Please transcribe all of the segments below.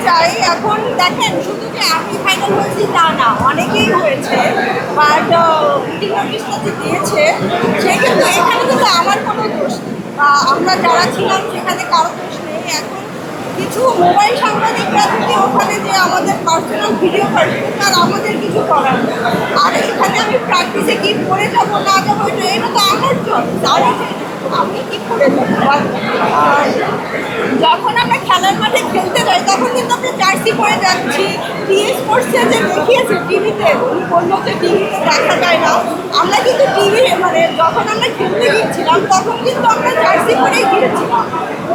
চাই। এখন দেখেন শুধু যে আমি ফাইনাল হয়েছি তা না, অনেকেই হয়েছে। বাট নোটিশটা যে দিয়েছে সে কিন্তু এখানে কিন্তু আমার কোনো দোষ নেই, বা আমরা যারা ছিলাম সেখানে কারো দোষ নেই। এখন কিছু মোবাইল সাংবাদিকরা যদি ওখানে যে আমাদের পার্সোনাল ভিডিও করবে, তার আমাদের কিছু করার নেই। আর এখানে আমি প্র্যাকটিসে কি করে যাবো না যাবো, এটা তো আমার চয়েস। আমি কি করে যাবো। আর যখন আমরা খেলার মাঠে খেলতে যাই তখন কিন্তু আমরা জার্সি পরে যাচ্ছি। টিএ স্পোর্টসে যে দেখিয়েছে টিভিতে, উনি বললো যে টিভিতে দেখা যায় না, আমরা কিন্তু টিভি মানে যখন আমরা খেলতে গিয়েছিলাম তখন কিন্তু আমরা জার্সি পরেই গিয়েছিলাম।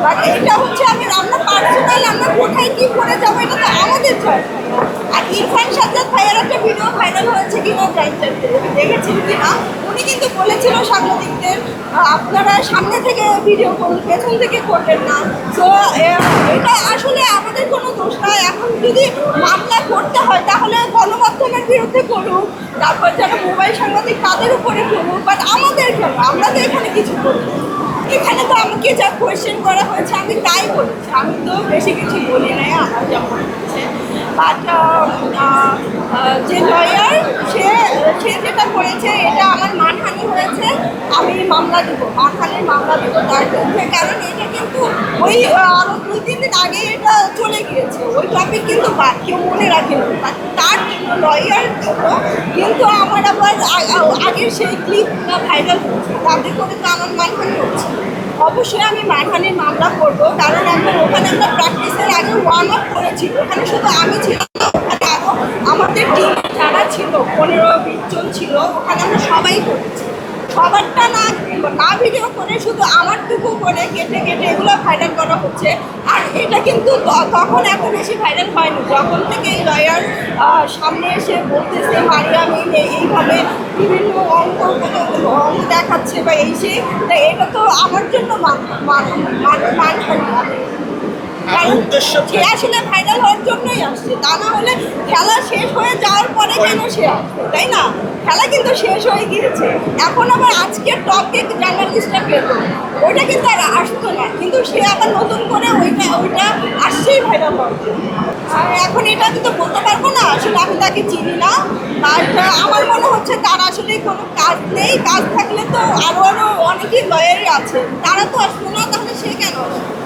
বাট এটা হচ্ছে আমরা পার্সোনাল আমরা কোথায় কী করে যাবো, এটা তো আমাদের চয়েস। আর ইরফান সাজ্জাদ ভাইয়ের একটা ভিডিও ভাইরাল হয়েছে কিনা জানতেন, দেখেছেন কিনা, উনি কিন্তু বলেছিল সাংবাদিকদের আপনারা সামনে থেকে ভিডিও করুন, পেছন থেকে করবেন না। তো এটা আসলে আমাদের কোনো দোষ না। এখন যদি মামলা করতে হয় তাহলে গণমাধ্যমের বিরুদ্ধে করুক, তারপর যারা মোবাইল সাংবাদিক তাদের উপরে করুক, বাট আমাদের কেন, আমরা তো এখানে কিছু করি। এখানে তো আমাকে যা কোয়েশ্চেন করা হয়েছে আমি তাই বলেছি, আমি তো বেশি কিছু বলি নাই আমার যা মনে হচ্ছে। বাট যে লয়ার সে সে যেটা করেছে এটা আমার মানহানি হয়েছে, আমি মামলা দেবো, মানহানির মামলা দেবো তার বিরুদ্ধে। কারণ এটা কিন্তু ওই আরও 2-3 দিন আগে এটা চলে গিয়েছে, ওই টপিক কিন্তু কেউ মনে রাখেনি। তার লয়ার কিন্তু আমার আবার আগের সেই ক্লিপটা ভাইরাল হচ্ছে, তাতে করে তো আমার মানহানি হচ্ছে। অবশ্যই আমি মানহানির মামলা করবো, কারণ এখন ওখানে আমরা প্র্যাকটিসের আগে ওয়ার্ম আপ করেছি, ওখানে শুধু আমি ছিলাম না, ওখানে আরও আমাদের টিম যারা ছিল 15-20 জন ছিল, ওখানে আমরা সবাই করেছি। সবারটা না ভিডিও করে শুধু আমারটুকু করে কেটে কেটে এগুলো ভাইরাল করা হচ্ছে। আর এটা কিন্তু তখন এত বেশি ভাইরাল হয়নি, যখন থেকে এই লয়ার সামনে এসে বলতেছে মারিয়াম এইভাবে বিভিন্ন অঙ্ক দেখাচ্ছে বা এই সে, এটা তো আমার জন্য মানহানি। কারণ সে আসলে ভাইরাল হওয়ার জন্যই আসছে, তা না হলে খেলা শেষ হয়ে যাওয়ার পরে কেন সে আসবে, তাই না? খেলা কিন্তু শেষ হয়ে গিয়েছে। এখন আবার আজকের টপিক জার্নালিস্টরা পেত, ওইটা কিন্তু আর আসতো না, কিন্তু সে আবার নতুন করে ওইটা আসছেই ভাইরাল হওয়ার জন্য। আর এখন এটা কিন্তু বলতে পারবো না, আসলে আমি তাকে চিনি না। আর আমার মনে হচ্ছে তার আসলে কোনো কাজ নেই, কাজ থাকলে তো আরও অনেকেই লয়ারই আছে, তারা তো আসবে না, তাহলে সে কেন আসবে?